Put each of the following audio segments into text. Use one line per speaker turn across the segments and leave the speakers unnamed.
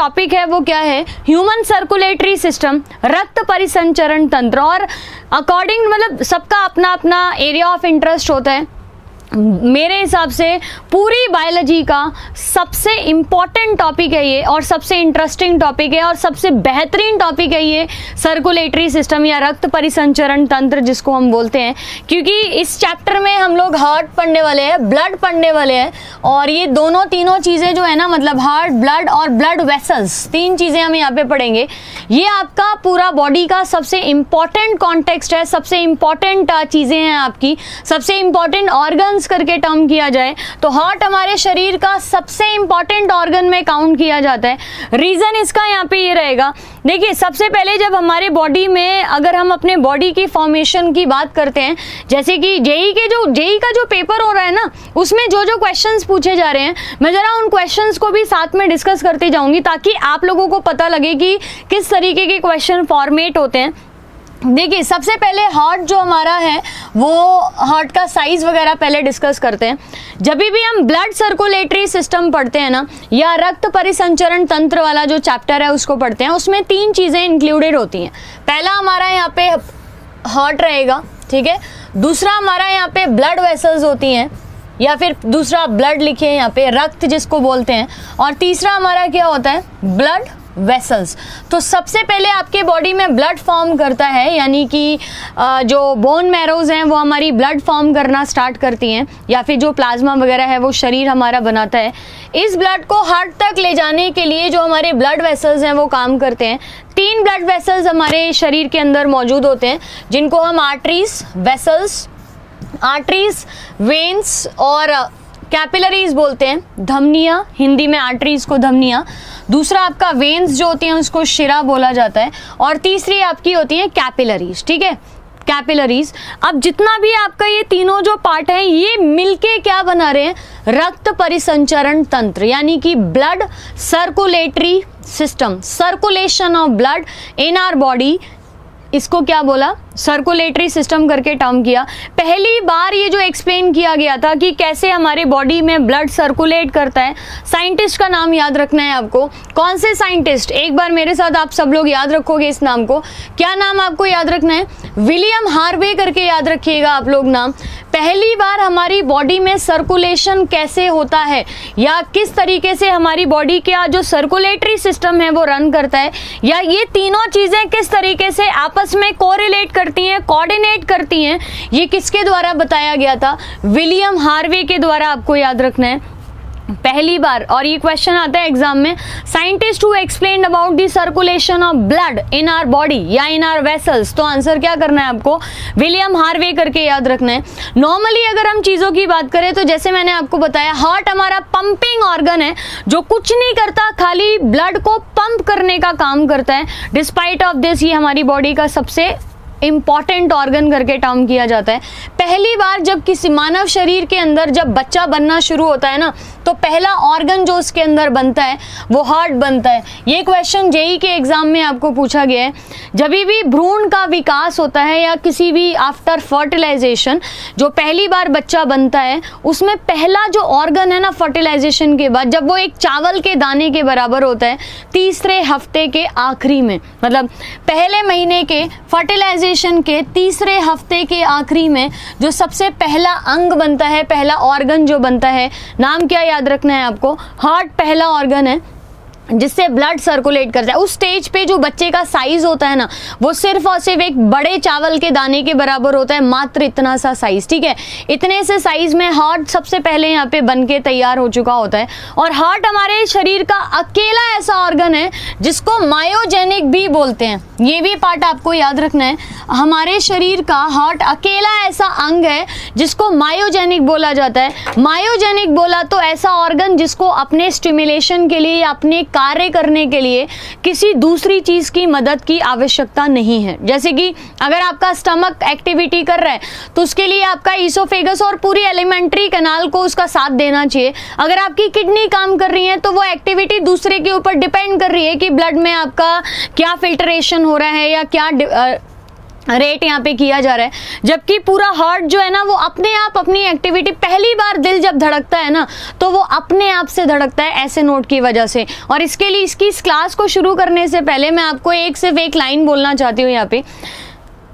Topic है वो क्या है, ह्यूमन सर्कुलेटरी सिस्टम, रक्त परिसंचरण तंत्र। और अकॉर्डिंग मतलब सबका अपना अपना एरिया ऑफ इंटरेस्ट होता है। मेरे हिसाब से पूरी बायोलॉजी का सबसे इम्पॉर्टेंट टॉपिक है ये, और सबसे इंटरेस्टिंग टॉपिक है, और सबसे बेहतरीन टॉपिक है ये सर्कुलेटरी सिस्टम या रक्त परिसंचरण तंत्र जिसको हम बोलते हैं। क्योंकि इस चैप्टर में हम लोग हार्ट पढ़ने वाले हैं, ब्लड पढ़ने वाले हैं, और ये दोनों तीनों चीज़ें जो है ना, मतलब हार्ट, ब्लड और ब्लड वेसल्स, तीन चीज़ें हम यहाँ पे पढ़ेंगे। ये आपका पूरा बॉडी का सबसे इम्पॉर्टेंट कॉन्टेक्स्ट है, सबसे इम्पॉर्टेंट चीज़ें हैं आपकी, सबसे इम्पॉर्टेंट ऑर्गन्स करके टर्म किया जाए तो हार्ट हमारे शरीर का सबसे इंपॉर्टेंट ऑर्गन में काउंट किया जाता है। रीजन इसका यहाँ पे ये रहेगा, देखिए सबसे पहले जब हमारे बॉडी में, अगर हम अपने बॉडी की फॉर्मेशन की बात करते हैं, जैसे कि जेई का जो पेपर हो रहा है ना, उसमें जो जो क्वेश्चंस पूछे जा रहे हैं, मैं जरा उन क्वेश्चंस को भी साथ में डिस्कस करती जाऊंगी ताकि आप लोगों को पता लगे कि किस तरीके के क्वेश्चन फॉर्मेट होते हैं। देखिए सबसे पहले हार्ट जो हमारा है वो हार्ट का साइज वगैरह पहले डिस्कस करते हैं। जब भी हम ब्लड सर्कुलेटरी सिस्टम पढ़ते हैं ना, या रक्त परिसंचरण तंत्र वाला जो चैप्टर है उसको पढ़ते हैं, उसमें तीन चीज़ें इंक्लूडेड होती हैं। पहला हमारा यहाँ पे हार्ट रहेगा, ठीक है। दूसरा हमारा यहाँ पे ब्लड वेसल्स होती हैं, या फिर दूसरा ब्लड लिखे यहाँ पे, रक्त जिसको बोलते हैं। और तीसरा हमारा क्या होता है, ब्लड वेसल्स। तो सबसे पहले आपके बॉडी में ब्लड फॉर्म करता है, यानी कि जो बोन मैरोज हैं वो हमारी ब्लड फॉर्म करना स्टार्ट करती हैं, या फिर जो प्लाज्मा वगैरह है वो शरीर हमारा बनाता है। इस ब्लड को हार्ट तक ले जाने के लिए जो हमारे ब्लड वेसल्स हैं वो काम करते हैं। 3 ब्लड वेसल्स हमारे शरीर के अंदर मौजूद होते हैं, जिनको हम आर्टरीज, वेसल्स, आर्टरीज, वेन्स और कैपिलरीज बोलते हैं। धमनियाँ, हिंदी में आर्टरीज को धमनियाँ, दूसरा आपका वेन्स जो होती हैं उसको शिरा बोला जाता है, और तीसरी आपकी होती है कैपिलरीज, ठीक है, कैपिलरीज। अब जितना भी आपका ये तीनों जो पार्ट हैं ये मिलके क्या बना रहे हैं, रक्त परिसंचरण तंत्र, यानी कि blood circulatory system, circulation of blood in our body. इसको क्या बोला, सर्कुलेटरी सिस्टम करके टर्म किया। पहली बार ये जो एक्सप्लेन किया गया था कि कैसे हमारे बॉडी में ब्लड सर्कुलेट करता है, साइंटिस्ट का नाम याद रखना है आपको। कौन से साइंटिस्ट, एक बार मेरे साथ आप सब लोग याद रखोगे इस नाम को। क्या नाम आपको याद रखना है, विलियम हार्वे करके याद रखिएगा आप लोग नाम। पहली बार हमारी बॉडी में सर्कुलेशन कैसे होता है, या किस तरीके से हमारी बॉडी का जो सर्कुलेटरी सिस्टम है वो रन करता है, या ये तीनों चीजें किस तरीके से आपस में कोरिलेट करती हैं, कोऑर्डिनेट करती हैं, ये किसके द्वारा बताया गया था, विलियम हार्वे के द्वारा। आपको याद रखना है पहली बार। और ये क्वेश्चन आता है एग्जाम में, scientist who explained about the circulation of blood in our body या इन आवर वेसल्स। तो आंसर क्या करना है आपको, विलियम हार्वे करके याद रखना है। नॉर्मली अगर हम चीजों की बात करें तो जैसे मैंने आपको बताया, हार्ट हमारा पंपिंग ऑर्गन है जो कुछ नहीं करता, खाली ब्लड को पंप करने का काम करता है। डिस्पाइट ऑफ दिस ये हमारी बॉडी का सबसे इंपॉर्टेंट ऑर्गन करके टर्म किया जाता है। पहली बार जब किसी मानव शरीर के अंदर जब बच्चा बनना शुरू होता है ना, तो पहला ऑर्गन जो उसके अंदर बनता है वो हार्ट बनता है। ये क्वेश्चन जेई के एग्जाम में आपको पूछा गया है। जब भी भ्रूण का विकास होता है या किसी भी आफ्टर फर्टिलाइजेशन जो पहली बार बच्चा बनता है, उसमें पहला जो ऑर्गन है ना फर्टिलाइजेशन के बाद, जब वो एक चावल के दाने के बराबर होता है, तीसरे हफ्ते के आखिरी में, मतलब पहले महीने के फर्टिलाइजेशन के तीसरे हफ्ते के आखिरी में जो सबसे पहला अंग बनता है, पहला ऑर्गन जो बनता है, नाम क्या याद रखना है आपको, हार्ट पहला ऑर्गन है जिससे ब्लड सर्कुलेट करता है। उस स्टेज पे जो बच्चे का साइज होता है ना, वो सिर्फ और सिर्फ एक बड़े चावल के दाने के बराबर होता है, मात्र इतना सा साइज, ठीक है। इतने से साइज में हार्ट सबसे पहले यहाँ पे बन के तैयार हो चुका होता है। और हार्ट हमारे शरीर का अकेला ऐसा ऑर्गन है जिसको मायोजेनिक भी बोलते हैं। ये भी पार्ट आपको याद रखना है, हमारे शरीर का हार्ट अकेला ऐसा अंग है जिसको मायोजेनिक बोला जाता है। मायोजेनिक बोला तो ऐसा ऑर्गन जिसको अपने स्टिमुलेशन के लिए या अपने कार्य करने के लिए किसी दूसरी चीज की मदद की आवश्यकता नहीं है। जैसे कि अगर आपका स्टमक एक्टिविटी कर रहा है तो उसके लिए आपका ईसोफेगस और पूरी एलिमेंट्री कैनाल को उसका साथ देना चाहिए। अगर आपकी किडनी काम कर रही है तो वो एक्टिविटी दूसरे के ऊपर डिपेंड कर रही है कि ब्लड में आपका क्या फिल्ट्रेशन हो रहा है या क्या रेट यहाँ पे किया जा रहा है, जबकि पूरा हार्ट जो है ना वो अपने आप अपनी एक्टिविटी, पहली बार दिल जब धड़कता है ना तो वो अपने आप से धड़कता है ऐसे नोट की वजह से। और इसके लिए इसकी इस क्लास को शुरू करने से पहले मैं आपको सिर्फ एक लाइन बोलना चाहती हूँ यहाँ पे।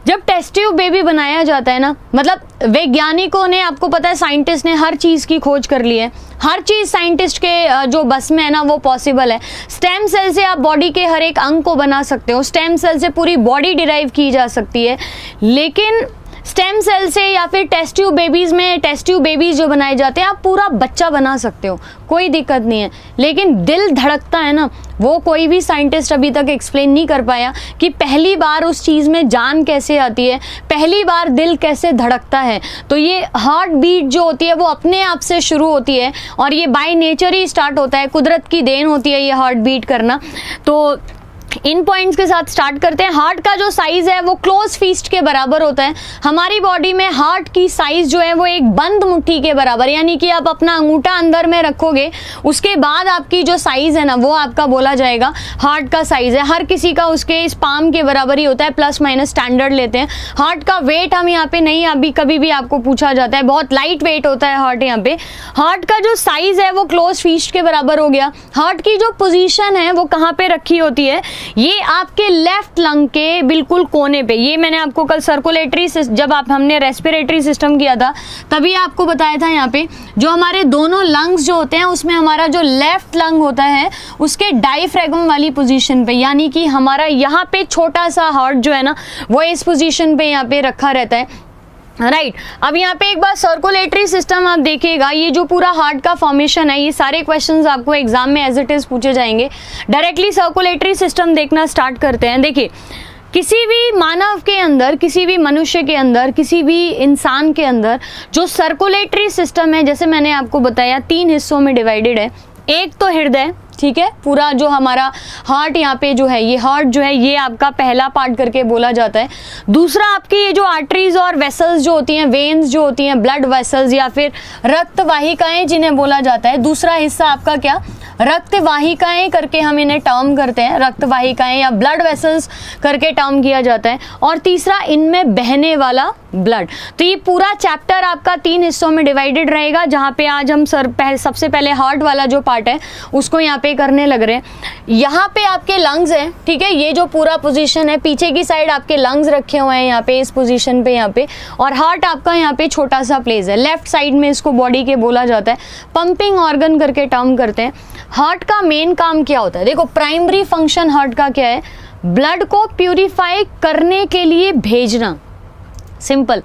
जब टेस्ट ट्यूब बेबी बनाया जाता है ना, मतलब वैज्ञानिकों ने, आपको पता है साइंटिस्ट ने हर चीज़ की खोज कर ली है, हर चीज़ साइंटिस्ट के जो बस में है ना वो पॉसिबल है। स्टेम सेल से आप बॉडी के हर एक अंग को बना सकते हो, स्टेम सेल से पूरी बॉडी डिराइव की जा सकती है, लेकिन स्टेम सेल से या फिर टेस्ट ट्यूब बेबीज़ में, टेस्ट ट्यूब बेबीज़ जो बनाए जाते हैं आप पूरा बच्चा बना सकते हो, कोई दिक्कत नहीं है। लेकिन दिल धड़कता है ना, वो कोई भी साइंटिस्ट अभी तक एक्सप्लेन नहीं कर पाया कि पहली बार उस चीज़ में जान कैसे आती है, पहली बार दिल कैसे धड़कता है। तो ये हार्ट बीट जो होती है वो अपने आप से शुरू होती है और ये बाय नेचर ही स्टार्ट होता है, कुदरत की देन होती है ये हार्ट बीट करना। तो इन पॉइंट्स के साथ स्टार्ट करते हैं। हार्ट का जो साइज है वो क्लोज फिस्ट के बराबर होता है। हमारी बॉडी में हार्ट की साइज जो है वो एक बंद मुट्ठी के बराबर, यानी कि आप अपना अंगूठा अंदर में रखोगे उसके बाद आपकी जो साइज है ना वो आपका बोला जाएगा हार्ट का साइज है। हर किसी का उसके इस पाम के बराबर ही होता है, प्लस माइनस स्टैंडर्ड लेते हैं। हार्ट का वेट हम यहाँ पे नहीं, अभी कभी भी आपको पूछा जाता है, बहुत लाइट वेट होता है हार्ट यहाँ पे। हार्ट का जो साइज है वो क्लोज फिस्ट के बराबर हो गया। हार्ट की जो पोजीशन है वो कहाँ पे रखी होती है, ये आपके लेफ्ट लंग के बिल्कुल कोने पे। ये मैंने आपको कल सर्कुलेटरी, जब हमने रेस्पिरेटरी सिस्टम किया था तभी आपको बताया था, यहाँ पे जो हमारे दोनों लंग्स जो होते हैं उसमें हमारा जो लेफ्ट लंग होता है उसके डायफ्रैगम वाली पोजीशन पे, यानी कि हमारा यहाँ पे छोटा सा हार्ट जो है ना वो इस पोजीशन पे यहाँ पे रखा रहता है, राइट। अब यहाँ पे एक बार सर्कुलेटरी सिस्टम आप देखिएगा, ये जो पूरा हार्ट का फॉर्मेशन है, ये सारे क्वेश्चंस आपको एग्जाम में एज इट इज पूछे जाएंगे। डायरेक्टली सर्कुलेटरी सिस्टम देखना स्टार्ट करते हैं। देखिए, किसी भी मानव के अंदर, किसी भी मनुष्य के अंदर, किसी भी इंसान के अंदर जो सर्कुलेटरी सिस्टम है, जैसे मैंने आपको बताया 3 हिस्सों में डिवाइडेड है। एक तो हृदय, ठीक है, पूरा जो हमारा हार्ट यहाँ पे जो है, ये हार्ट जो है ये आपका पहला पार्ट करके बोला जाता है। दूसरा आपकी ये जो आर्टरीज और वेसल्स जो होती हैं, वेन्स जो होती हैं, ब्लड वेसल्स या फिर रक्त वाहिकाएं जिन्हें बोला जाता है। दूसरा हिस्सा आपका क्या, रक्त वाहिकाएं करके हम इन्हें टर्म करते हैं, रक्त वाहिकाएं या ब्लड वेसल्स करके टर्म किया जाता है। और तीसरा इनमें बहने वाला ब्लड। तो ये पूरा चैप्टर आपका 3 हिस्सों में डिवाइडेड रहेगा, जहाँ पे आज हम सबसे पहले हार्ट वाला जो पार्ट है उसको यहाँ पे करने लग रहे हैं। यहाँ पे आपके लंग्स हैं, ठीक है, ये जो पूरा पोजीशन है, पीछे की साइड आपके लंग्स रखे हुए हैं यहाँ पे इस पोजीशन पे यहाँ पे, और हार्ट आपका यहाँ पे छोटा सा प्लेस है लेफ्ट साइड में, इसको बॉडी के बोला जाता है, पंपिंग ऑर्गन करके टर्म करते हैं। हार्ट का मेन काम क्या होता है, देखो प्राइमरी फंक्शन हार्ट का क्या है, ब्लड को प्यूरिफाई करने के लिए भेजना। सिंपल,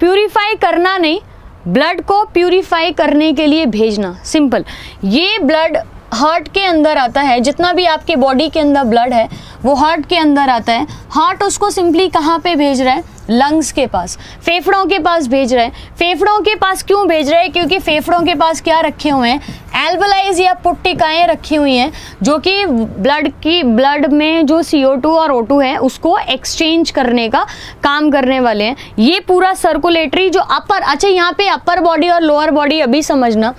प्यूरिफाई करना नहीं, ब्लड को प्यूरिफाई करने के लिए भेजना, सिंपल। ये ब्लड हार्ट के अंदर आता है, जितना भी आपके बॉडी के अंदर ब्लड है वो हार्ट के अंदर आता है। हार्ट उसको सिंपली कहाँ पे भेज रहा है, लंग्स के पास, फेफड़ों के पास भेज रहा है। फेफड़ों के पास क्यों भेज रहा है, क्योंकि फेफड़ों के पास क्या रखे हुए हैं, एल्वलाइज या पुट्टिकाएं रखी हुई हैं, जो कि ब्लड में जो CO2 और O2 है उसको एक्सचेंज करने का काम करने वाले हैं। ये पूरा सर्कुलेटरी जो अपर, अच्छा यहाँ पे अपर बॉडी और लोअर बॉडी अभी समझना।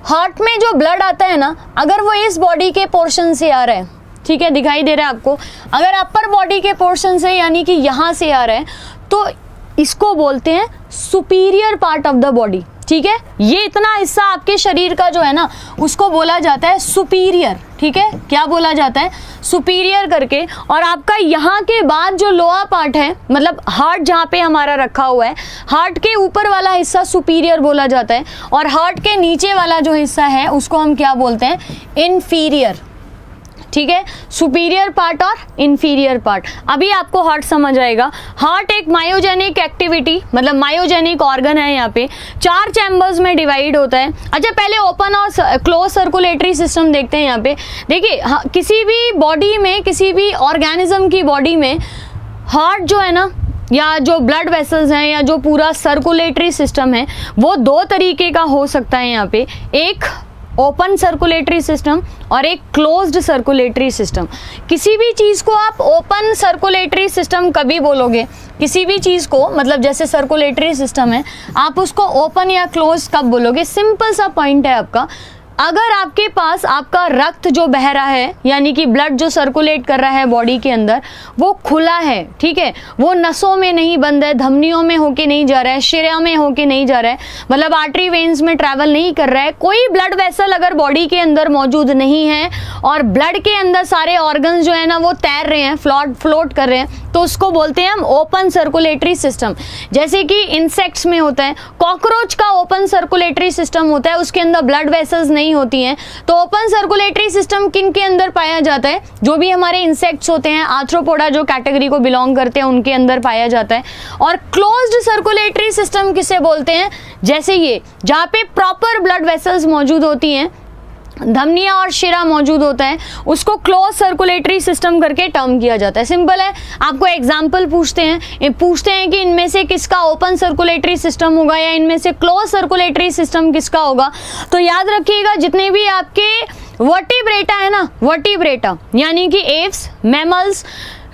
हार्ट में जो ब्लड आता है ना, अगर वो इस बॉडी के पोर्शन से आ रहा है, ठीक है, दिखाई दे रहा है आपको, अगर अपर बॉडी के पोर्शन से यानी कि यहाँ से आ रहा है तो इसको बोलते हैं superior part of the body, ठीक है। ये इतना हिस्सा आपके शरीर का जो है ना उसको बोला जाता है सुपीरियर, ठीक है, क्या बोला जाता है, सुपीरियर करके। और आपका यहाँ के बाद जो लोअर पार्ट है, मतलब हार्ट जहाँ पे हमारा रखा हुआ है, हार्ट के ऊपर वाला हिस्सा सुपीरियर बोला जाता है, और हार्ट के नीचे वाला जो हिस्सा है उसको हम क्या बोलते हैं, इन्फीरियर, ठीक है। सुपीरियर पार्ट और इन्फीरियर पार्ट, अभी आपको हार्ट समझ आएगा। हार्ट एक मायोजेनिक एक्टिविटी, मतलब मायोजेनिक ऑर्गन है, यहाँ पे 4 चैम्बर्स में डिवाइड होता है। अच्छा, पहले ओपन और क्लोज सर्कुलेटरी सिस्टम देखते हैं। यहाँ पे देखिए, किसी भी बॉडी में, किसी भी ऑर्गेनिज्म की बॉडी में हार्ट जो है ना, या जो ब्लड वेसल्स हैं, या जो पूरा सर्कुलेटरी सिस्टम है, वो 2 तरीके का हो सकता है। यहाँ पे एक ओपन सर्कुलेटरी सिस्टम और एक क्लोज्ड सर्कुलेटरी सिस्टम। किसी भी चीज़ को आप ओपन सर्कुलेटरी सिस्टम कभी बोलोगे, किसी भी चीज़ को, मतलब जैसे सर्कुलेटरी सिस्टम है, आप उसको ओपन या क्लोज कब बोलोगे, सिंपल सा पॉइंट है आपका, अगर आपके पास आपका रक्त जो बह रहा है, यानी कि ब्लड जो सर्कुलेट कर रहा है बॉडी के अंदर, वो खुला है, ठीक है, वो नसों में नहीं बंद है, धमनियों में होके नहीं जा रहा है, शिरा में होके नहीं जा रहा है, मतलब आर्टरी वेन्स में ट्रैवल नहीं कर रहा है, कोई ब्लड वेसल अगर बॉडी के अंदर मौजूद नहीं है और ब्लड के अंदर सारे ऑर्गन्स जो है ना वो तैर रहे हैं, फ्लोट कर रहे हैं, तो उसको बोलते हैं हम ओपन सर्कुलेटरी सिस्टम। जैसे कि इंसेक्ट्स में होता है, कॉकरोच का ओपन सर्कुलेटरी सिस्टम होता है, उसके अंदर ब्लड वेसल्स नहीं होती हैं। तो ओपन सर्कुलेटरी सिस्टम किन के अंदर पाया जाता है? जो भी हमारे इंसेक्ट्स होते हैं, आर्थ्रोपोडा जो कैटेगरी को बिलोंग करते हैं, उनके अंदर पाया जाता है। और क्लोज्ड सर्कुलेटरी सिस्टम किसे बोलते हैं? जैसे ये, जहाँ पे प्रॉपर ब्लड वेसल्स मौजूद होती हैं, धमनिया और शिरा मौजूद होता है, उसको क्लोज सर्कुलेटरी सिस्टम करके टर्म किया जाता है। सिंपल है, आपको एग्जांपल पूछते हैं कि इनमें से किसका ओपन सर्कुलेटरी सिस्टम होगा या इनमें से क्लोज सर्कुलेटरी सिस्टम किसका होगा, तो याद रखिएगा जितने भी आपके वर्टिब्रेटा है ना, वर्टिब्रेटा यानी कि एव्स, मैमल्स,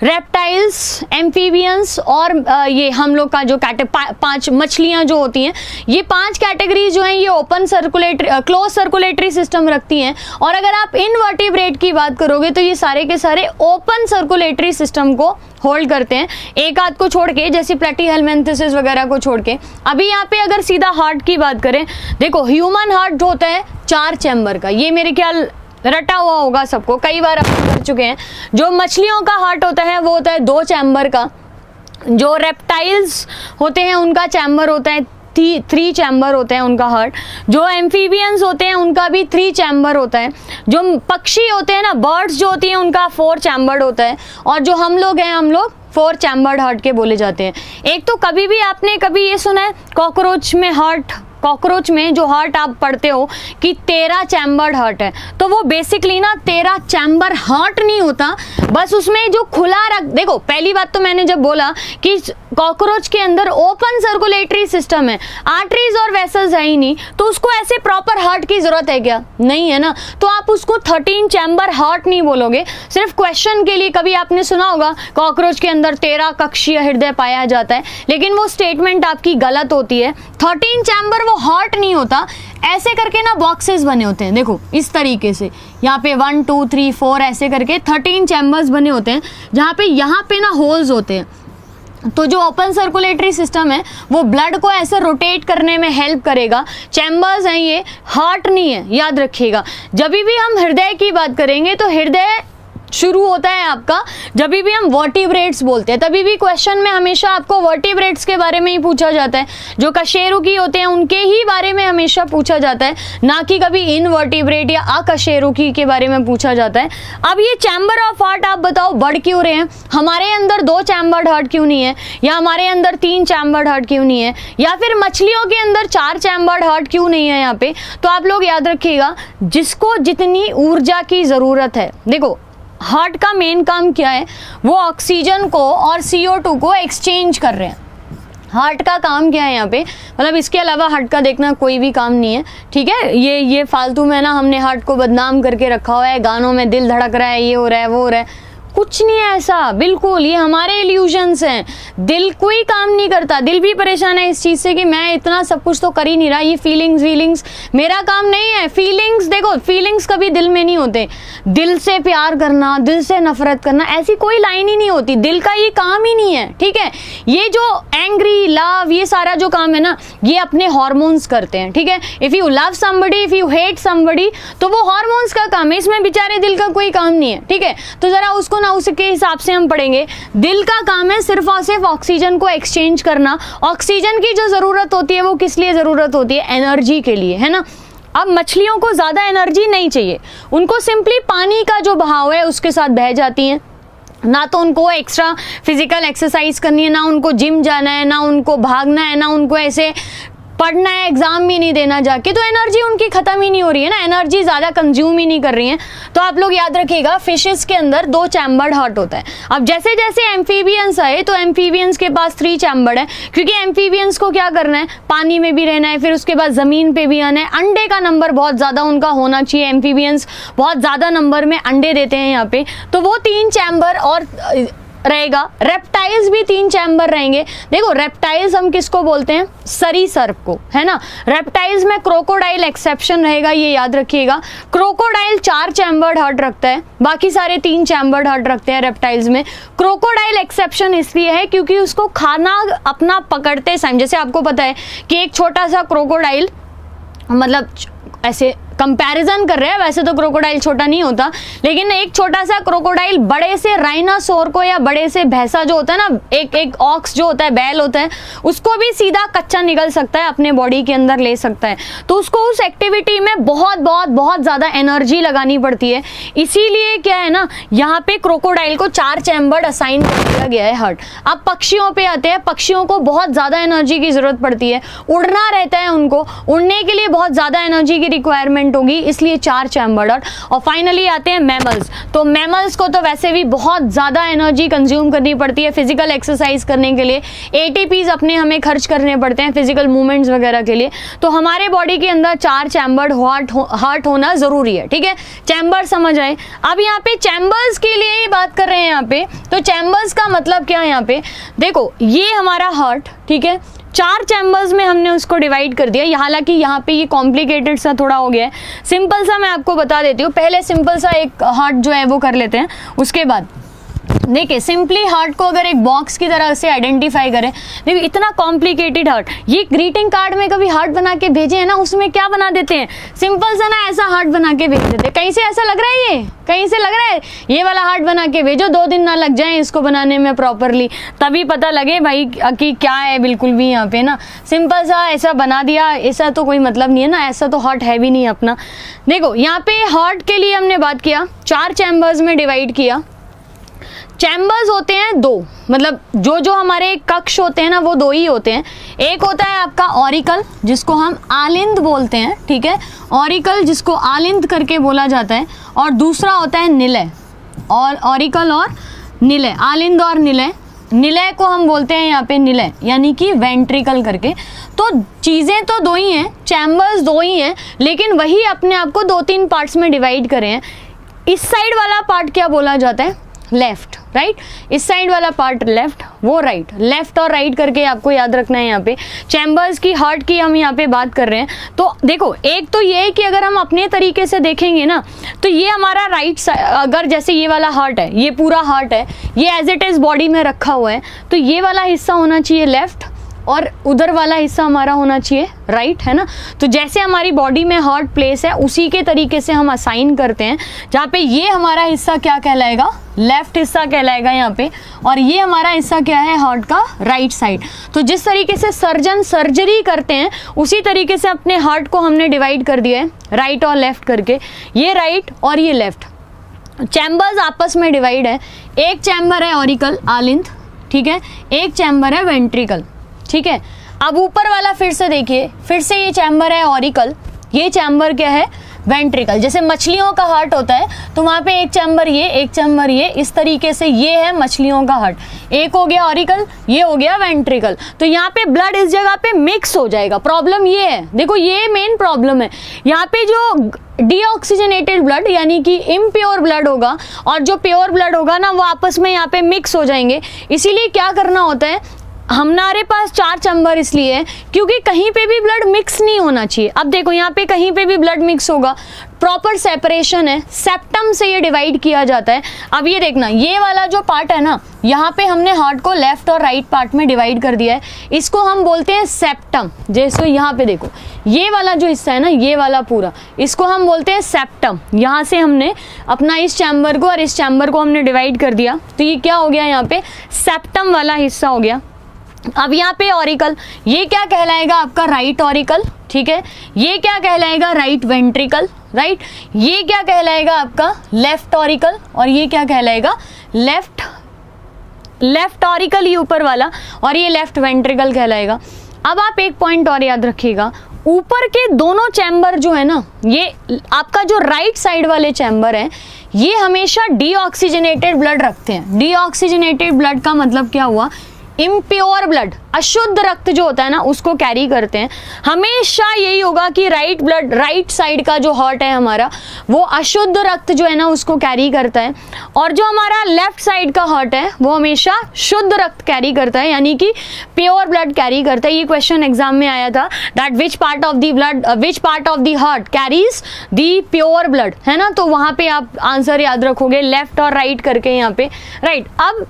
रेप्टाइल्स, एम्फीबियंस और ये हम लोग का जो 5 मछलियां जो होती हैं, ये 5 कैटेगरी जो हैं ये open circulatory, close circulatory system रखती हैं। और अगर आप इनवर्टिब्रेट की बात करोगे तो ये सारे के सारे ओपन सर्कुलेटरी सिस्टम को होल्ड करते हैं, एक आध को छोड़ के, जैसे प्लेटीहेलमिन्थेसिस वगैरह को छोड़ के। अभी यहाँ पे अगर सीधा हार्ट की बात करें, देखो ह्यूमन हार्ट होता है 4 चैम्बर का, ये मेरे ख्याल रटा हुआ होगा सबको, कई बार अपन कर चुके हैं। जो मछलियों का हार्ट होता है वो होता है 2 चैम्बर का, जो रेप्टाइल्स होते हैं उनका चैम्बर होता है 3 चैम्बर होते हैं उनका हार्ट, जो एम्फीबियंस होते हैं उनका भी 3 चैम्बर होता है, जो पक्षी होते हैं ना, बर्ड्स जो होती हैं उनका 4 चैम्बर्ड होता है, और जो हम लोग हैं, हम लोग 4 चैम्बर्ड हार्ट के बोले जाते हैं। एक तो कभी भी आपने कभी ये सुना है कॉकरोच में हार्ट, कॉकरोच में जो हार्ट आप पढ़ते हो कि 13 चैम्बर्ड हार्ट है, तो वो बेसिकली ना 13 चैम्बर हार्ट नहीं होता, बस उसमें जो खुला देखो, पहली बात तो मैंने जब बोला कि कॉकरोच के अंदर ओपन सर्कुलेटरी सिस्टम है, आर्टरीज और वेसल्स है ही नहीं, तो उसको ऐसे प्रॉपर हार्ट की जरूरत है क्या? नहीं है ना, तो आप उसको 13 चैम्बर हार्ट नहीं बोलोगे। सिर्फ क्वेश्चन के लिए कभी आपने सुना होगा कॉकरोच के अंदर 13 कक्षीय हृदय पाया जाता है, लेकिन वो स्टेटमेंट आपकी गलत होती है। 13 चैम्बर वो हार्ट नहीं होता, ऐसे करके ना बॉक्सेस बने होते हैं, देखो इस तरीके से, यहाँ पे 1 2 3 4 ऐसे करके 13 चैम्बर्स बने होते हैं, जहाँ पे यहाँ पे ना होल्स होते हैं। तो जो ओपन सर्कुलेटरी सिस्टम है वो ब्लड को ऐसे रोटेट करने में हेल्प करेगा। चैम्बर्स हैं ये, हार्ट नहीं है, याद रखिएगा। जब भी हम हृदय की बात करेंगे तो हृदय शुरू होता है आपका, जब भी हम वर्टिब्रेट्स बोलते हैं, तभी भी क्वेश्चन में हमेशा आपको वर्टिब्रेट्स के बारे में ही पूछा जाता है, जो कशेरुकी होते हैं उनके ही बारे में हमेशा पूछा जाता है, ना कि कभी इनवर्टिब्रेट या अकशेरुकी के बारे में पूछा जाता है। अब ये चैम्बर ऑफ हार्ट आप बताओ बढ़ क्यों रहे हैं? हमारे अंदर 2 चैम्बर्ड हार्ट क्यों नहीं है, या हमारे अंदर 3 चैम्बर्ड हार्ट क्यों नहीं है, या फिर मछलियों के अंदर 4 चैम्बर्ड हार्ट क्यों नहीं है यहाँ पे? तो आप लोग याद रखिएगा, जिसको जितनी ऊर्जा की जरूरत है, देखो हार्ट का मेन काम क्या है? वो ऑक्सीजन को और CO2 को एक्सचेंज कर रहे हैं। हार्ट का काम क्या है यहाँ पे? मतलब इसके अलावा हार्ट का देखना कोई भी काम नहीं है, ठीक है। ये फालतू में ना हमने हार्ट को बदनाम करके रखा हुआ है, गानों में दिल धड़क रहा है, ये हो रहा है, वो हो रहा है, कुछ नहीं है ऐसा, बिल्कुल ये हमारे इल्यूजन्स हैं। दिल कोई काम नहीं करता, दिल भी परेशान है इस चीज़ से कि मैं इतना सब कुछ तो कर ही नहीं रहा, ये फीलिंग्स मेरा काम नहीं है। फीलिंग्स देखो, फीलिंग्स कभी दिल में नहीं होते। दिल से प्यार करना, दिल से नफरत करना, ऐसी कोई लाइन ही नहीं होती, दिल का ये काम ही नहीं है, ठीक है। ये जो एंग्री, लव, ये सारा जो काम है ना, ये अपने हार्मोन्स करते हैं, ठीक है। If you love somebody, if you hate somebody, तो वो हार्मोन्स का काम है, इसमें बेचारे दिल का कोई काम नहीं है, ठीक है। तो जरा उसको ना उसके हिसाब से हम पढ़ेंगे। दिल का काम है सिर्फ और सिर्फ ऑक्सीजन को एक्सचेंज करना। ऑक्सीजन की जो जरूरत होती है वो किस लिए जरूरत होती है? एनर्जी के लिए, है ना। अब मछलियों को ज्यादा एनर्जी नहीं चाहिए, उनको सिंपली पानी का जो बहाव है उसके साथ बह जाती हैं। ना तो उनको एक्स्ट्रा फिजिकल एक्सरसाइज करनी है, ना उनको जिम जाना है, ना उनको भागना है, ना उनको ऐसे पढ़ना है, एग्जाम भी नहीं देना जाके, तो एनर्जी उनकी खत्म ही नहीं हो रही है ना, एनर्जी ज़्यादा कंज्यूम ही नहीं कर रही है। तो आप लोग याद रखिएगा, फिशेस के अंदर 2 चैम्बर्ड हार्ट होता है। अब जैसे जैसे एम्फीबियंस आए तो एम्फीबियंस के पास 3 चैम्बर्ड है, क्योंकि एम्फीबियंस को क्या करना है? पानी में भी रहना है, फिर उसके बाद ज़मीन पे भी आना है। अंडे का नंबर बहुत ज़्यादा उनका होना चाहिए, एम्फीबियंस बहुत ज़्यादा नंबर में अंडे देते हैं यहाँ पे, तो वो 3 चैम्बर और रहेगा, रेप्टाइल्स भी 3 चैम्बर रहेंगे। देखो रेप्टाइल्स हम किसको बोलते हैं, सरीसृप को, है ना। रेप्टाइल्स में क्रोकोडाइल एक्सेप्शन रहेगा, ये याद रखिएगा। क्रोकोडाइल 4 चैम्बर्ड हार्ट रखता है, बाकी सारे 3 चैम्बर्ड हार्ट रखते हैं रेप्टाइल्स में। क्रोकोडाइल एक्सेप्शन इसलिए है क्योंकि उसको खाना अपना पकड़ते टाइम, जैसे आपको पता है कि एक छोटा सा क्रोकोडाइल, मतलब ऐसे कंपैरिजन कर रहे हैं, वैसे तो क्रोकोडाइल छोटा नहीं होता, लेकिन एक छोटा सा क्रोकोडाइल बड़े से राइनासोर को या बड़े से भैंसा जो होता है ना, एक ऑक्स जो होता है, बैल होता है, उसको भी सीधा कच्चा निकल सकता है, अपने बॉडी के अंदर ले सकता है। तो उसको उस एक्टिविटी में बहुत बहुत बहुत ज्यादा एनर्जी लगानी पड़ती है। इसीलिए क्या है ना, यहाँ पे क्रोकोडाइल को 4 चैम्बर्ड असाइन कर दिया गया है हार्ट। अब पक्षियों पे आते हैं, पक्षियों को बहुत ज्यादा एनर्जी की जरूरत पड़ती है, उड़ना रहता है उनको, उड़ने के लिए बहुत ज्यादा एनर्जी की रिक्वायरमेंट होगी, इसलिए 4 चैम्बर्ड हार्ट। और फाइनली आते हैं मैमल्स। तो मैमल्स को तो वैसे भी बहुत ज्यादा एनर्जी कंज्यूम करनी पड़ती है फिजिकल एक्सरसाइज करने के लिए, एटीपीज अपने हमें खर्च करने पड़ते हैं फिजिकल मूवमेंट्स वगैरह के लिए। तो हमारे बॉडी के अंदर 4 चैम्बर्ड हार्ट होना जरूरी है, ठीक है। चैम्बर समझ आए। अब यहाँ पे चैम्बर्स के लिए ही बात कर रहे हैं यहाँ पे, तो चैम्बर्स का मतलब क्या है यहाँ पे, देखो ये हमारा हार्ट, ठीक है, 4 चैम्बर्स में हमने उसको डिवाइड कर दिया। हालांकि यहाँ पे ये कॉम्प्लिकेटेड सा थोड़ा हो गया है, सिंपल सा मैं आपको बता देती हूँ। पहले सिंपल सा एक हार्ट जो है वो कर लेते हैं, उसके बाद देखिए सिंपली हार्ट को अगर एक बॉक्स की तरह से आइडेंटिफाई करें, देखिए इतना कॉम्प्लिकेटेड हार्ट, ये ग्रीटिंग कार्ड में कभी हार्ट बना के भेजे हैं ना, उसमें क्या बना देते हैं, सिंपल सा ना ऐसा हार्ट बना के भेज देते हैं। कहीं से ऐसा लग रहा है, ये कहीं से लग रहा है ये वाला हार्ट बना के भेजो, 2 दिन ना लग जाए इसको बनाने में प्रॉपरली, तभी पता लगे भाई कि क्या है बिल्कुल भी यहाँ पे ना। सिंपल सा ऐसा बना दिया, ऐसा तो कोई मतलब नहीं है ना, ऐसा तो हार्ट है भी नहीं अपना। देखो यहाँ पे हार्ट के लिए हमने बात किया, 4 चैम्बर्स में डिवाइड किया। चैम्बर्स होते हैं 2, मतलब जो हमारे कक्ष होते हैं ना वो 2 ही होते हैं। एक होता है आपका ऑरिकल, जिसको हम आलिंद बोलते हैं, ठीक है, ऑरिकल जिसको आलिंद करके बोला जाता है, और दूसरा होता है निलय। और ऑरिकल और निलय, आलिंद और निलय, निलय को हम बोलते हैं यहाँ पे निलय, यानी कि वेंट्रिकल करके। तो चीज़ें तो 2 ही हैं, चैम्बर्स 2 ही हैं, लेकिन वही अपने आप को 2-3 पार्ट्स में डिवाइड करे हैं। इस साइड वाला पार्ट क्या बोला जाता है, लेफ्ट, राइट। इस साइड वाला पार्ट लेफ्ट, वो राइट, लेफ्ट और राइट करके आपको याद रखना है। यहाँ पे चैम्बर्स की, हार्ट की हम यहाँ पे बात कर रहे हैं। तो देखो एक तो ये है कि अगर हम अपने तरीके से देखेंगे ना, तो ये हमारा राइट साइड, अगर जैसे ये वाला हार्ट है, ये पूरा हार्ट है, ये एज इट इज बॉडी में रखा हुआ है, तो ये वाला हिस्सा होना चाहिए लेफ्ट, और उधर वाला हिस्सा हमारा होना चाहिए राइट, है ना। तो जैसे हमारी बॉडी में हार्ट प्लेस है, उसी के तरीके से हम असाइन करते हैं, जहाँ पे ये हमारा हिस्सा क्या कहलाएगा, लेफ्ट हिस्सा कहलाएगा यहाँ पे, और ये हमारा हिस्सा क्या है, हार्ट का राइट साइड। तो जिस तरीके से सर्जन सर्जरी करते हैं, उसी तरीके से अपने हार्ट को हमने डिवाइड कर दिया है राइट और लेफ्ट करके, ये राइट और ये लेफ्ट। चैम्बर्स आपस में डिवाइड है, एक चैम्बर है ऑरिकल, आलिंद, ठीक है, एक चैम्बर है वेंट्रिकल, ठीक है। अब ऊपर वाला फिर से देखिए, फिर से ये चैम्बर है ऑरिकल, ये चैम्बर क्या है, वेंट्रिकल। जैसे मछलियों का हार्ट होता है, तो वहाँ पे एक चैम्बर ये, एक चैम्बर ये, इस तरीके से ये है मछलियों का हार्ट। एक हो गया ऑरिकल, ये हो गया वेंट्रिकल। तो यहाँ पे ब्लड इस जगह पे मिक्स हो जाएगा। प्रॉब्लम ये है, देखो ये मेन प्रॉब्लम है, यहाँ पे जो डीऑक्सीजनेटेड ब्लड यानी कि इम्प्योर ब्लड होगा, और जो प्योर ब्लड होगा ना, वो आपस में यहाँ पे मिक्स हो जाएंगे। इसीलिए क्या करना होता है, हमारे पास 4 चैम्बर इसलिए है क्योंकि कहीं पे भी ब्लड मिक्स नहीं होना चाहिए। अब देखो यहाँ पे कहीं पे भी ब्लड मिक्स होगा, प्रॉपर सेपरेशन है, सेप्टम से ये डिवाइड किया जाता है। अब ये देखना, ये वाला जो पार्ट है ना, यहाँ पे हमने हार्ट को लेफ्ट और राइट पार्ट में डिवाइड कर दिया है, इसको हम बोलते हैं सेप्टम। जैसे यहाँ पे देखो, ये वाला जो हिस्सा है ना, ये वाला पूरा, इसको हम बोलते हैं सेप्टम। यहाँ से हमने अपना इस चैम्बर को और इस चैम्बर को हमने डिवाइड कर दिया, तो ये क्या हो गया, यहाँ पे सेप्टम वाला हिस्सा हो गया। अब यहाँ पे ऑरिकल, ये क्या कहलाएगा आपका, राइट ऑरिकल, ठीक है। ये क्या कहलाएगा, राइट वेंट्रिकल, राइट। ये क्या कहलाएगा आपका, लेफ्ट ऑरिकल, और ये क्या कहलाएगा, लेफ्ट ऑरिकल, ये ऊपर वाला, और ये लेफ्ट वेंट्रिकल कहलाएगा। अब आप एक पॉइंट और याद रखिएगा, ऊपर के दोनों चैम्बर जो है ना, ये आपका जो राइट साइड वाले चैम्बर है, ये हमेशा डीऑक्सीजनेटेड ब्लड रखते हैं। डीऑक्सीजनेटेड ब्लड का मतलब क्या हुआ, इम्प्योर ब्लड, अशुद्ध रक्त जो होता है ना उसको कैरी करते हैं। हमेशा यही होगा कि राइट ब्लड, राइट साइड का जो हार्ट है हमारा, वो अशुद्ध रक्त जो है ना उसको कैरी करता है, और जो हमारा लेफ्ट साइड का हार्ट है वो हमेशा शुद्ध रक्त कैरी करता है, यानी कि प्योर ब्लड कैरी करता है। ये क्वेश्चन एग्जाम में आया था, that which part of the blood, which part of the heart carries the pure blood, है ना। तो वहां पे आप आंसर याद रखोगे लेफ्ट और राइट करके यहाँ पे, राइट। अब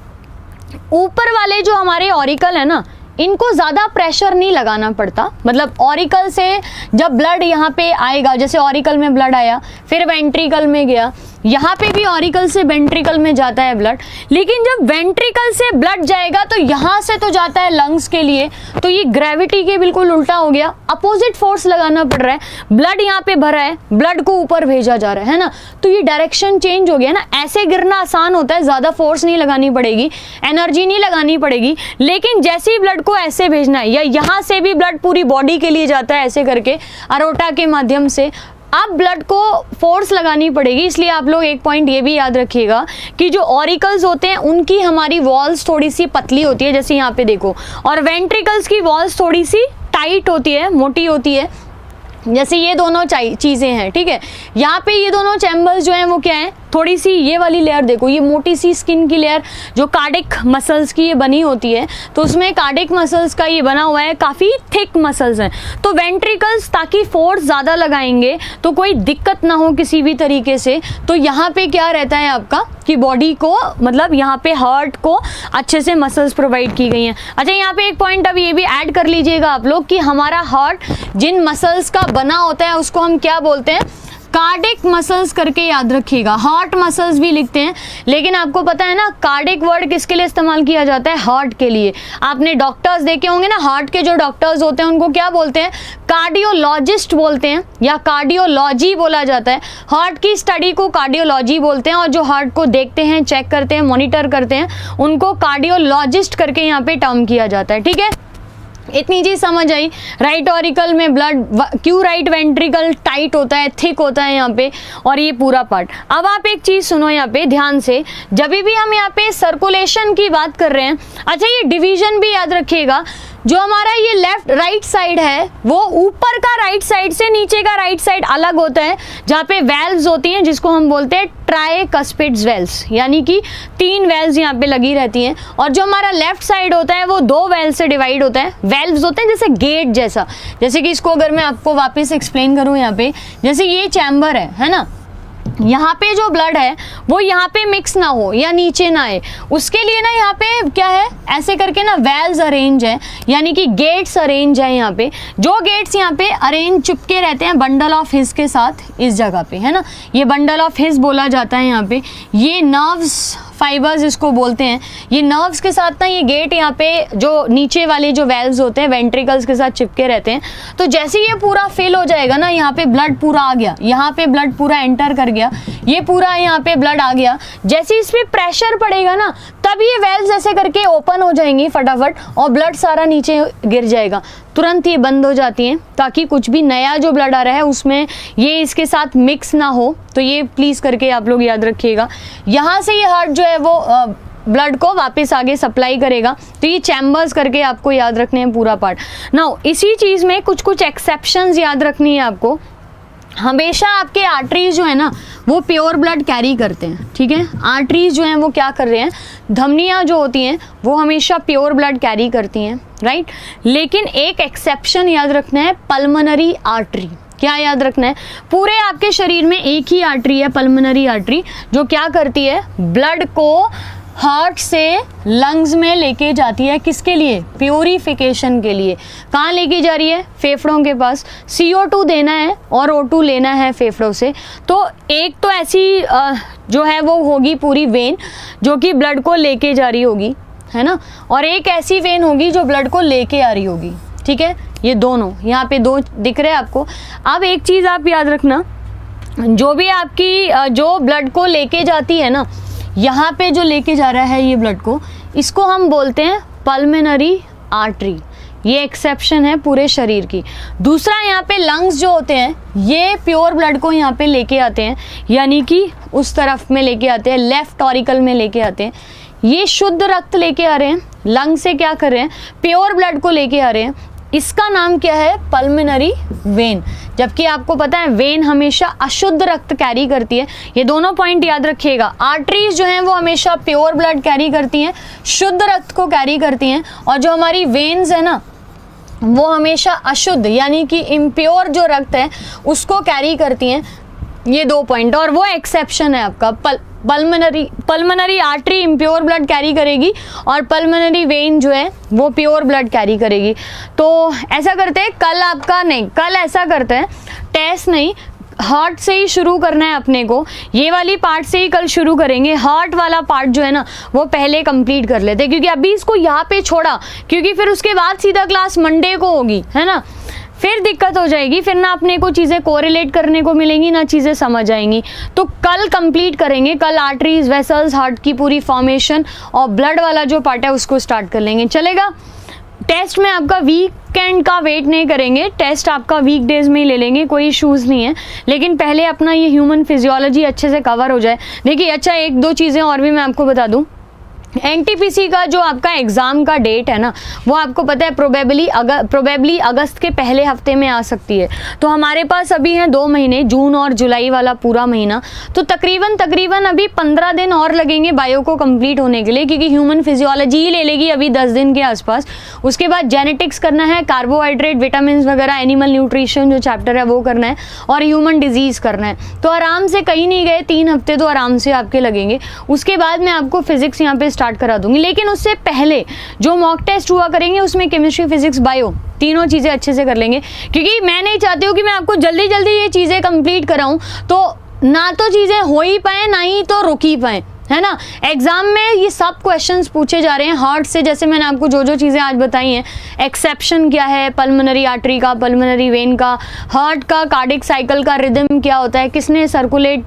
ऊपर वाले जो हमारे ऑरिकल है ना, इनको ज़्यादा प्रेशर नहीं लगाना पड़ता, मतलब ऑरिकल से जब ब्लड यहाँ पे आएगा, जैसे ऑरिकल में ब्लड आया फिर वेंट्रिकल में गया, यहाँ पे भी ऑरिकल से वेंट्रिकल में जाता है ब्लड, लेकिन जब वेंट्रिकल से ब्लड जाएगा तो यहाँ से तो जाता है लंग्स के लिए, तो ये ग्रेविटी के बिल्कुल उल्टा हो गया, अपोजिट फोर्स लगाना पड़ रहा है। ब्लड यहाँ पे भरा है, ब्लड को ऊपर भेजा जा रहा है ना, तो ये डायरेक्शन चेंज हो गया ना। ऐसे गिरना आसान होता है, ज़्यादा फोर्स नहीं लगानी पड़ेगी, एनर्जी नहीं लगानी पड़ेगी, लेकिन जैसे ही ब्लड को ऐसे भेजना है, या यहाँ से भी ब्लड पूरी बॉडी के लिए जाता है ऐसे करके अरोटा के माध्यम से, अब ब्लड को फोर्स लगानी पड़ेगी। इसलिए आप लोग एक पॉइंट ये भी याद रखिएगा कि जो ऑरिकल्स होते हैं उनकी हमारी वॉल्स थोड़ी सी पतली होती है, जैसे यहाँ पे देखो, और वेंट्रिकल्स की वॉल्स थोड़ी सी टाइट होती है, मोटी होती है, जैसे ये दोनों चीज़ें हैं, ठीक है। यहाँ पे ये दोनों चैम्बर्स जो हैं वो क्या है, थोड़ी सी ये वाली लेयर देखो, ये मोटी सी स्किन की लेयर जो कार्डिक मसल्स की ये बनी होती है, तो उसमें कार्डिक मसल्स का ये बना हुआ है, काफ़ी थिक मसल्स हैं। तो वेंट्रिकल्स ताकि फोर्स ज़्यादा लगाएंगे तो कोई दिक्कत ना हो किसी भी तरीके से, तो यहाँ पे क्या रहता है आपका कि बॉडी को, मतलब यहाँ पे हार्ट को अच्छे से मसल्स प्रोवाइड की गई हैं। अच्छा, यहाँ पे एक पॉइंट अब ये भी ऐड कर लीजिएगा आप लोग कि हमारा हार्ट जिन मसल्स का बना होता है उसको हम क्या बोलते हैं, कार्डिक मसल्स करके याद रखिएगा। हार्ट मसल्स भी लिखते हैं, लेकिन आपको पता है ना कार्डिक वर्ड किसके लिए इस्तेमाल किया जाता है, हार्ट के लिए। आपने डॉक्टर्स देखे होंगे ना, हार्ट के जो डॉक्टर्स होते हैं उनको क्या बोलते हैं, कार्डियोलॉजिस्ट बोलते हैं, या कार्डियोलॉजी बोला जाता है। हार्ट की स्टडी को कार्डियोलॉजी बोलते हैं, और जो हार्ट को देखते हैं, चेक करते हैं, मॉनिटर करते हैं, उनको कार्डियोलॉजिस्ट करके यहाँ पे टर्म किया जाता है, ठीक है। इतनी चीज समझ आई। राइट ऑरिकल में ब्लड, क्यों राइट वेंट्रिकल टाइट होता है, थिक होता है यहाँ पे, और ये पूरा पार्ट। अब आप एक चीज सुनो यहाँ पे ध्यान से, जब भी हम यहाँ पे सर्कुलेशन की बात कर रहे हैं, अच्छा ये डिवीजन भी याद रखिएगा, जो हमारा ये लेफ्ट राइट साइड है वो ऊपर का राइट साइड से नीचे का राइट साइड अलग होता है, जहाँ पे वेल्व्स होती हैं जिसको हम बोलते हैं ट्राइकस्पिड्स वेल्व्स, यानी कि 3 वेल्व्स यहाँ पे लगी रहती हैं। और जो हमारा लेफ्ट साइड होता है वो 2 वेल्व से डिवाइड होता है। वेल्व्स होते हैं जैसे गेट जैसा, जैसे कि इसको अगर मैं आपको वापस एक्सप्लेन करूँ यहाँ पे, जैसे ये चैम्बर है ना, यहाँ पे जो ब्लड है वो यहाँ पे मिक्स ना हो या नीचे ना आए, उसके लिए ना यहाँ पे क्या है, ऐसे करके ना वेल्व्स अरेंज है, यानी कि गेट्स अरेंज है यहाँ पे। जो गेट्स यहाँ पे अरेंज चिपके रहते हैं बंडल ऑफ हिस के साथ इस जगह पे, है ना, ये बंडल ऑफ हिस बोला जाता है यहाँ पे। ये नर्व्स फाइबर्स इसको बोलते हैं। ये नर्व्स के साथ ना ये गेट यहाँ पे जो नीचे वाले जो वेल्व्स होते हैं वेंट्रिकल्स के साथ चिपके रहते हैं। तो जैसे ये पूरा फिल हो जाएगा ना, यहाँ पे ब्लड पूरा आ गया, यहाँ पे ब्लड पूरा एंटर कर गया, ये पूरा यहाँ पे ब्लड आ गया, जैसे इस पे प्रेशर पड़ेगा ना तब ये वेल्व्स ऐसे करके ओपन हो जाएंगी फटाफट, और ब्लड सारा नीचे गिर जाएगा, तुरंत ये बंद हो जाती हैं, ताकि कुछ भी नया जो ब्लड आ रहा है उसमें ये इसके साथ मिक्स ना हो। तो ये प्लीज करके आप लोग याद रखिएगा। यहाँ से ये हार्ट जो है वो ब्लड को वापस आगे सप्लाई करेगा। तो ये चैम्बर्स करके आपको याद रखने हैं पूरा पार्ट। नाउ इसी चीज में कुछ कुछ एक्सेप्शंस याद रखनी है आपको। हमेशा आपके आर्टरीज जो है ना वो प्योर ब्लड कैरी करते हैं, ठीक है। आर्टरीज जो हैं वो क्या कर रहे हैं, धमनियाँ जो होती हैं वो हमेशा प्योर ब्लड कैरी करती हैं, राइट। लेकिन एक एक्सेप्शन याद रखना है, पल्मोनरी आर्टरी। क्या याद रखना है, पूरे आपके शरीर में एक ही आर्टरी है, पल्मोनरी आर्टरी, जो क्या करती है, ब्लड को हार्ट से लंग्स में लेके जाती है। किसके लिए, प्योरिफिकेशन के लिए। कहाँ लेके जा रही है, फेफड़ों के पास। CO2 देना है और O2 लेना है फेफड़ों से। तो एक तो ऐसी जो है वो होगी पूरी वेन जो कि ब्लड को लेके जा रही होगी, है ना, और एक ऐसी वेन होगी जो ब्लड को लेके आ रही होगी, ठीक है। ये दोनों यहाँ पे 2 दिख रहे हैं आपको। अब एक चीज़ आप याद रखना, जो भी आपकी जो ब्लड को लेके जाती है ना, यहाँ पे जो लेके जा रहा है ये ब्लड को, इसको हम बोलते हैं पल्मोनरी आर्टरी। ये एक्सेप्शन है पूरे शरीर की। दूसरा, यहाँ पे लंग्स जो होते हैं ये प्योर ब्लड को यहाँ पे लेके आते हैं, यानी कि उस तरफ में लेके आते हैं, लेफ्ट ऑरिकल में लेके आते हैं। ये शुद्ध रक्त लेके आ रहे हैं, लंग से क्या कर रहे हैं, प्योर ब्लड को लेके आ रहे हैं, इसका नाम क्या है, पल्मोनरी वेन। जबकि आपको पता है वेन हमेशा अशुद्ध रक्त कैरी करती है, ये दोनों पॉइंट याद रखिएगा। आर्टरीज जो हैं वो हमेशा प्योर ब्लड कैरी करती हैं, शुद्ध रक्त को कैरी करती हैं, और जो हमारी वेन्स है ना वो हमेशा अशुद्ध यानी कि इम्प्योर जो रक्त है उसको कैरी करती हैं। ये 2 पॉइंट, और वो एक्सेप्शन है आपका pulmonary artery impure blood carry करेगी और पल्मोनरी वेन जो है वो प्योर ब्लड कैरी करेगी। तो ऐसा करते हैं कल ऐसा करते हैं, टेस्ट नहीं, हार्ट से ही शुरू करना है अपने को, ये वाली पार्ट से ही कल शुरू करेंगे। हार्ट वाला पार्ट जो है ना वो पहले कंप्लीट कर लेते हैं, क्योंकि अभी इसको यहाँ पे छोड़ा, क्योंकि फिर उसके बाद सीधा क्लास मंडे को होगी, है ना, फिर दिक्कत हो जाएगी, फिर ना अपने को चीज़ें कोरिलेट करने को मिलेंगी, ना चीज़ें समझ आएंगी। तो कल कंप्लीट करेंगे, कल आर्टरीज, वेसल्स, हार्ट की पूरी फॉर्मेशन और ब्लड वाला जो पार्ट है उसको स्टार्ट कर लेंगे, चलेगा। टेस्ट में आपका वीकेंड का वेट नहीं करेंगे, टेस्ट आपका वीकडेज में ही ले लेंगे, कोई इश्यूज़ नहीं है। लेकिन पहले अपना ये ह्यूमन फिजियोलॉजी अच्छे से कवर हो जाए। देखिए, अच्छा 1-2 चीज़ें और भी मैं आपको बता दूँ। एनटीपीसी का जो आपका एग्ज़ाम का डेट है ना वो आपको पता है प्रोबेबली अगस्त के पहले हफ्ते में आ सकती है। तो हमारे पास अभी हैं 2 महीने, जून और जुलाई वाला पूरा महीना, तो तकरीबन अभी 15 दिन और लगेंगे बायो को कंप्लीट होने के लिए, क्योंकि ह्यूमन फिजियोलॉजी ही ले लेगी अभी 10 दिन के आसपास। उसके बाद जेनेटिक्स करना है, कार्बोहाइड्रेट, विटामिन वगैरह, एनिमल न्यूट्रिशन जो चैप्टर है वो करना है, और ह्यूमन डिजीज़ करना है। तो आराम से कहीं नहीं गए, 3 हफ्ते तो आराम से आपके लगेंगे। उसके बाद मैं आपको फिजिक्स यहाँ पे स्टार्ट करा दूंगी, लेकिन उससे पहले जो मॉक टेस्ट हुआ करेंगे उसमें केमिस्ट्री, फिजिक्स, बायो तीनों चीज़ें अच्छे से कर लेंगे, क्योंकि मैं नहीं चाहती हूँ कि मैं आपको जल्दी जल्दी ये चीज़ें कंप्लीट कराऊँ तो ना तो चीज़ें हो ही पाए ना ही तो रुक ही पाए, है ना। एग्जाम में ये सब क्वेश्चंस पूछे जा रहे हैं हार्ट से, जैसे मैंने आपको जो चीज़ें आज बताई हैं, एक्सेप्शन क्या है पल्मोनरी आर्टरी का, पल्मोनरी वेन का, हार्ट का कार्डिक साइकिल का रिदम क्या होता है, किसने सर्कुलेट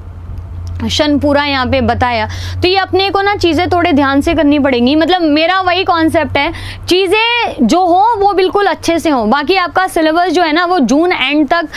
पूरा यहाँ पे बताया। तो ये अपने को ना चीज़ें थोड़े ध्यान से करनी पड़ेंगी। मतलब मेरा वही कॉन्सेप्ट है, चीज़ें जो हो वो बिल्कुल अच्छे से हो। बाकी आपका सिलेबस जो है ना वो जून एंड तक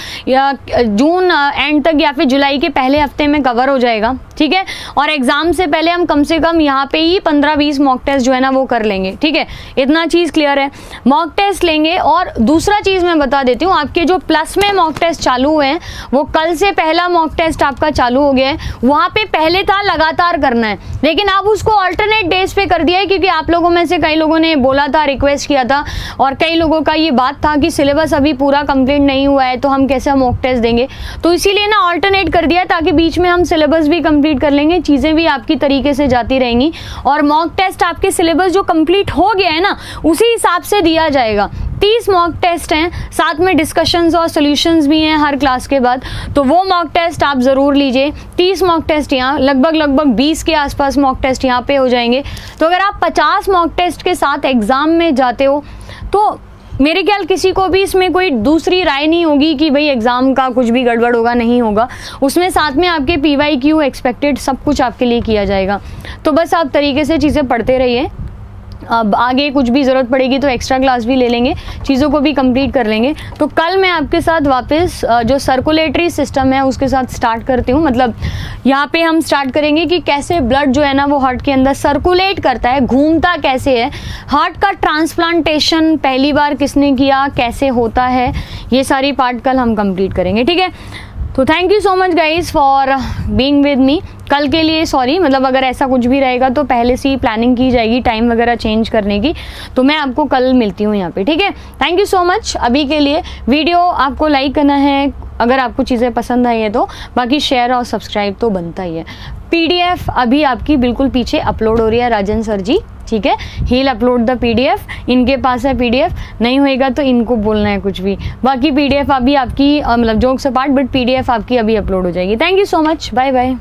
या फिर जुलाई के पहले हफ्ते में कवर हो जाएगा, ठीक है। और एग्जाम से पहले हम कम से कम यहाँ पे ही 15-20 मॉक टेस्ट जो है ना वो कर लेंगे, ठीक है। इतना चीज़ क्लियर है, मॉक टेस्ट लेंगे। और दूसरा चीज़ मैं बता देती हूँ, आपके जो प्लस में मॉक टेस्ट चालू हुए हैं वो कल से पहला मॉक टेस्ट आपका चालू हो गया है। वहाँ पे पहले था लगातार करना है, लेकिन अब उसको अल्टरनेट डेज पे कर दिया है, क्योंकि आप लोगों में से कई लोगों ने बोला था, रिक्वेस्ट किया था, और कई लोगों का ये बात था कि सिलेबस अभी पूरा कंप्लीट नहीं हुआ है तो हम कैसे मॉक टेस्ट देंगे। तो इसीलिए ना अल्टरनेट कर दिया, ताकि बीच में हम सिलेबस भी कंप्लीट कर लेंगे, चीज़ें भी आपकी तरीके से जाती रहेंगी, और मॉक टेस्ट आपके सिलेबस जो कंप्लीट हो गया है ना उसी हिसाब से दिया जाएगा। 30 मॉक टेस्ट हैं, साथ में डिस्कशंस और सॉल्यूशंस भी हैं हर क्लास के बाद, तो वो मॉक टेस्ट आप ज़रूर लीजिए। 30 मॉक टेस्ट यहाँ लगभग 20 के आसपास मॉक टेस्ट यहाँ पे हो जाएंगे। तो अगर आप 50 मॉक टेस्ट के साथ एग्ज़ाम में जाते हो तो मेरे ख्याल किसी को भी इसमें कोई दूसरी राय नहीं होगी कि भाई एग्ज़ाम का कुछ भी गड़बड़ होगा, नहीं होगा। उसमें साथ में आपके PYQ एक्सपेक्टेड सब कुछ आपके लिए किया जाएगा। तो बस आप तरीके से चीज़ें पढ़ते रहिए, अब आगे कुछ भी ज़रूरत पड़ेगी तो एक्स्ट्रा क्लास भी ले लेंगे, चीज़ों को भी कंप्लीट कर लेंगे। तो कल मैं आपके साथ वापस जो सर्कुलेटरी सिस्टम है उसके साथ स्टार्ट करती हूँ। मतलब यहाँ पे हम स्टार्ट करेंगे कि कैसे ब्लड जो है ना वो हार्ट के अंदर सर्कुलेट करता है, घूमता कैसे है, हार्ट का ट्रांसप्लांटेशन पहली बार किसने किया, कैसे होता है, ये सारी पार्ट कल हम कंप्लीट करेंगे, ठीक है। तो thank you so much guys for being with me. कल के लिए सॉरी, मतलब अगर ऐसा कुछ भी रहेगा तो पहले से ही प्लानिंग की जाएगी टाइम वगैरह चेंज करने की। तो मैं आपको कल मिलती हूँ यहाँ पे, ठीक है। Thank you so much. अभी के लिए वीडियो आपको लाइक करना है अगर आपको चीज़ें पसंद आई है तो, बाकी शेयर और सब्सक्राइब तो बनता ही है। PDF अभी आपकी बिल्कुल पीछे अपलोड हो रही है राजन सर जी, ठीक है। He will upload the PDF, इनके पास है PDF, नहीं होएगा तो इनको बोलना है कुछ भी। बाकी PDF अभी आपकी मतलब जोक्स अपार्ट, बट PDF आपकी अभी अपलोड हो जाएगी। Thank you so much, bye bye.